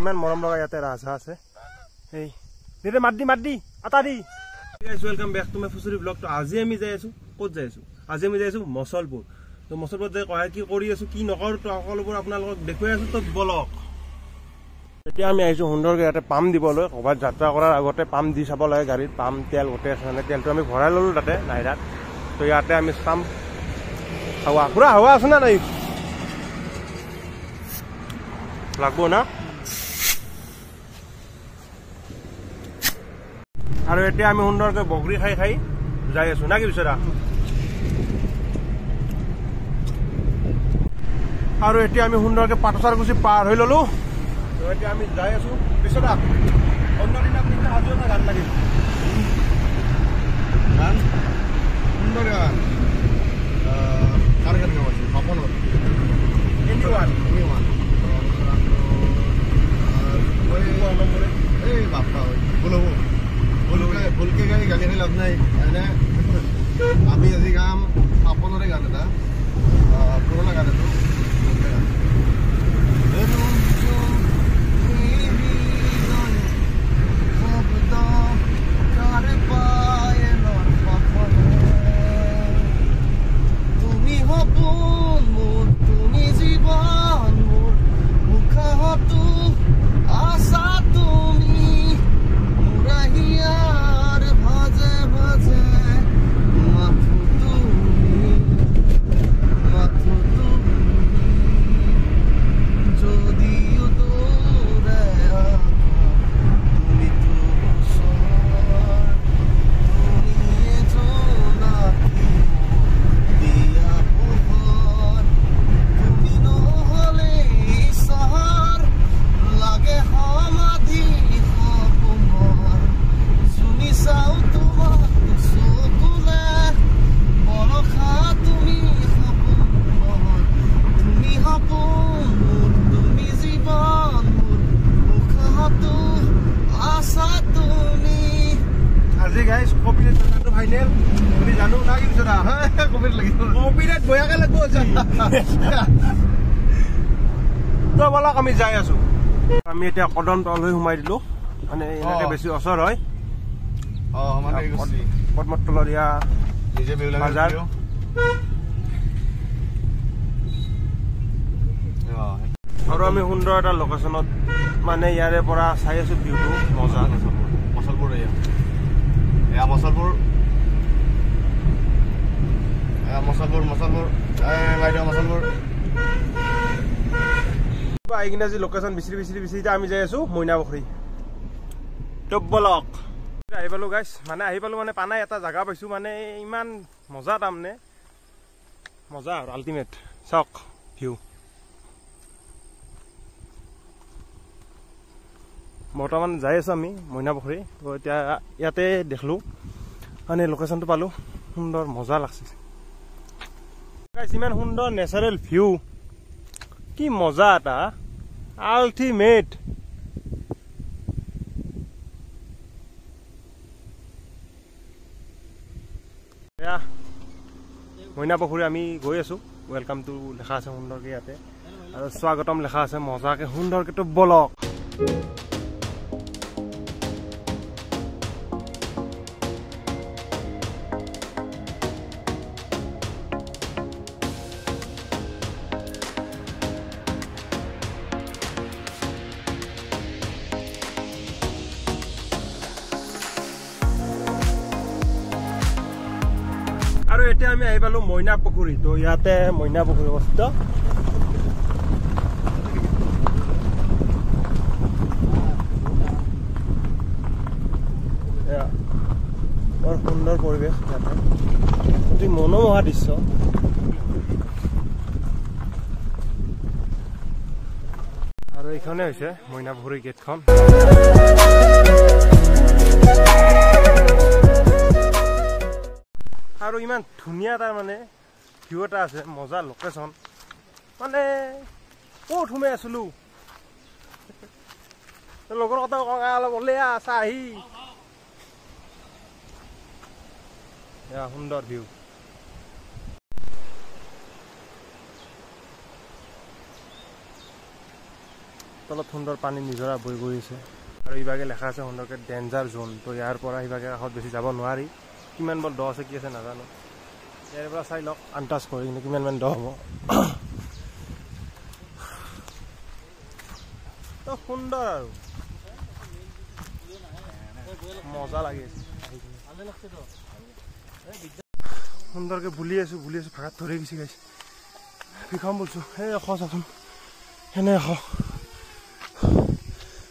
ইমান মৰম লগা ইয়াতে ৰাজহাঁহ আছে এই দে মাত দি আটা দি guys welcome back to my ফুচুৰি ব্লগ। তো আজি আমি যাই আছো ক'ত যাই আছো আজি আমি যাই আছো মছলপুৰ। তো মছলপুৰত যাই কি কৰি আছো কি নকৰো তো সকলোবোৰ আপোনালোকক দেখুৱাই আছো। তো বলক এতিয়া আমি আহিছো সুন্দৰকৈ ইয়াতে পাম্প দিবলৈ। ক'ৰবাত যাত্ৰা কৰাৰ আগতে পাম্প দি চাব লাগে গাড়ীত পাম্প তেল গোটেই আছে মানে তেলটো আমি ভৰাই ল'লো তাতে নাইৰাত। তো ইয়াতে আমি চাম হাৱা পুৰা হাৱা আছে না নাই লাগব না। আৰু এতিয়া আমি সুন্দৰকৈ বগৰী খাই যাই আছো না কি বিচৰা। আৰু এতিয়া আমি সুন্দৰকৈ পাটচাৰকুছি পাৰ হৈ ললো। তো এতিয়া আমি যাই আছো বিচৰা। অন্য দিন আপুনি আজিও এটা গান লাগিল গান সুন্দৰ গান কাৰ গান গাইছে পাপনৰ এনিৱান এই বাপ্পা বলো ভুলকে গাড়ী গালি খাই লাভ নাই এনে আমি আজি গাম পাপনৰে গান এটা পুৰণা গান এইটো তুমি সপোন মোৰ তুমি জীৱন মোৰ মুখাহতো আশা তুমি মুৰাহিয়াৰ ভাজে ভাজে মাথো তুমি যদিও দূৰে তুমি আজি গাইজ কপিৰাইট কথাটো ফাইনেল তুমি জানো না কি বিচৰা কপিৰাইট লাগিব কপিৰাইট বয়াকে লাগব আজি তো বলক আমি যাই আছো। আমি এতিয়া কদম তল হৈ সোমাই দিলো মানে এনেকে বেছি ওচৰ হয় পদ্মতলীয়া বাজাৰ। আৰু আমি সুন্দৰ এটা লোকেশ্যনত মানে ইয়াৰে পৰা চাই আছো ভিউটো মজা মছলপুৰ আহি কিনে আজি লোকেশ্যন বিচাৰি আমি যাই আছো মইনাপুখুৰী। তো বলক আহি পালো গাইজ মানে পানাই এটা জাগা পাইছো মানে ইমান মজা তাৰমানে মজা আৰু আল্টিমেট চাওক ভিউ। বৰ্তমান যাই আছো আমি মইনাপুখুৰী। তো এতিয়া ইয়াতে দেখলো মানে লোকেশ্যনটো পালো সুন্দৰ মজা লাগছে গাইজ ইমান সুন্দৰ নেচাৰেল ভিউ কি মজা এটা আল্টিমেট। মইনাপুখুৰী আমি গৈ আছো ৱেলকাম টু লেখা আছে সুন্দৰকে ইয়াতে আৰু স্বাগতম লেখা আছে মজাকে সুন্দৰকে। তো বলক আৰু এতিয়া আমি আহি পালো মইনাপুখুৰী। তো ইয়াতে মইনাপুখুৰী অৱস্থিত। বৰ সুন্দৰ পৰিৱেশ ইয়াতে অতি মনোমোহা দৃশ্য। আৰু এইখনে হৈছে মইনাপুখুৰী গেটখন। আৰু ইমান ধুনীয়া এটা মানে ভিউ এটা আছে মজা লোকেশ্যন মানে ক'ত সোমাই আছিলো লগৰ কথা কওঁ অলপ ওলাই আছা আহি সুন্দৰ ভিউ। তলত সুন্দৰ পানী নিজৰা বৈ গৈ আছে আৰু ইভাগে লেখা আছে সুন্দৰকৈ ডেঞ্জাৰ জোন। তো ইয়াৰ পৰা ইভাগে কাষত বেছি যাব নোৱাৰি। কিমান বৰ দ আছে কি আছে নাজানো। ইয়াৰ পৰা চাই লওক আন্দাজ কৰি কিন্তু কিমান দ হ'ব। তো সুন্দৰ আৰু মজা লাগি আছে। সুন্দৰকৈ বুলি আছো ভাগাত ধৰি গৈছে গাইছে। বিষম বলছো সেই এশ চাচোন সেনে এশ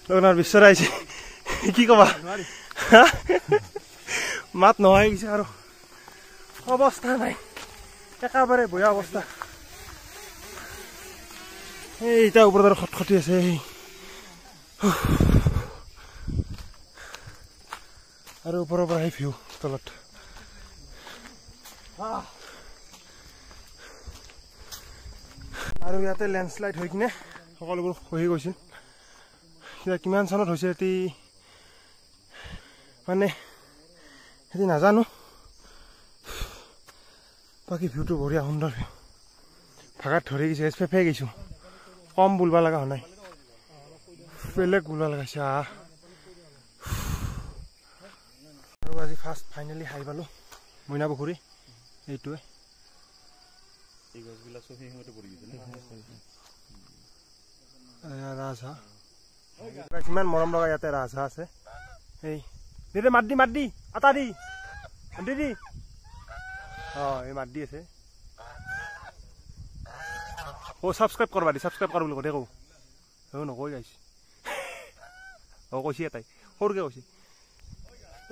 লগনাৰ বিশ্বত আহিছে কি কবা মাত নোহাই গৈছে আৰু অৱস্থা নাই একেবাৰে বেয়া অৱস্থা। এই এতিয়া ওপৰত আৰু খটখটি আছে আৰু ওপৰৰ পৰা সেই ভিউ তলত আৰু ইয়াতে লেণ্ডশ্লাইড হৈ কিনে সকলোবোৰ খহি গৈছিল। কিমান চনত হৈছে এটি মানে সেটি নাজানো। বাকী ভিউটো বঢ়িয়া সুন্দৰ ভিউ। ভাগাত ধৰি গৈছে ফেফে গৈছোঁ। কম বুলবা লগা হোৱা নাই বেলেগ বুলবা লগাইছে। আৰু আজি ফাৰ্ষ্ট ফাইনেলি হাই পালোঁ মইনা পুখুৰী। এইটোৱে ৰাজহাঁহ কিমান মৰম লগা ইয়াতে ৰাজহাঁহ আছে। এই দিদি মাত দি আটা দি দিদি এই মাত দি আছে। ছাবস্ক্ৰাইব কৰবা দি ছাবস্ক্ৰাইব কৰ বুলি কওঁতে কওঁ নকৈ গাইছে কৈছে এটাই সৰুকৈ কৈছে।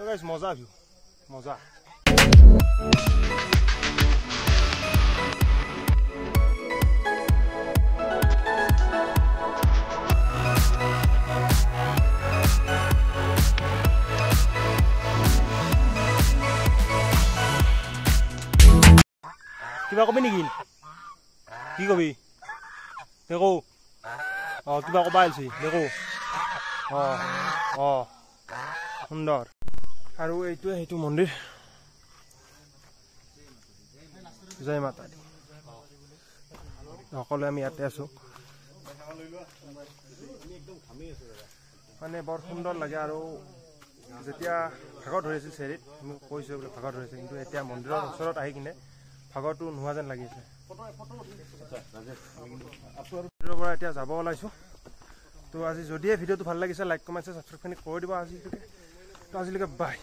গাইছ মজা ভিউ মজা। কিবা কবি নেকি কি কবি দেখো কিবা কবা আহিছে দেখো সুন্দৰ। আৰু এইটোৱে সেইটো মন্দিৰ জয় মাতা দি। সকলোৱে আমি ইয়াতে আছো মানে বৰ সুন্দৰ লাগে। আৰু যেতিয়া ভাগৰ ধৰিছিল চেৰিত আমি কৈছোঁ বোলে ভাগৰ ধৰিছে কিন্তু এতিয়া মন্দিৰৰ ওচৰত আহি কিনে ভাগৰটো নোহোৱা যেন লাগিছে। মন্দিৰৰ পৰা এতিয়া যাব ওলাইছোঁ। তো আজি যদিহে ভিডিঅ'টো ভাল লাগিছে লাইক কমেণ্ট ছাবস্ক্ৰাইবখিনি কৰি দিব আজিলৈকে। তো আজিলৈকে বাই।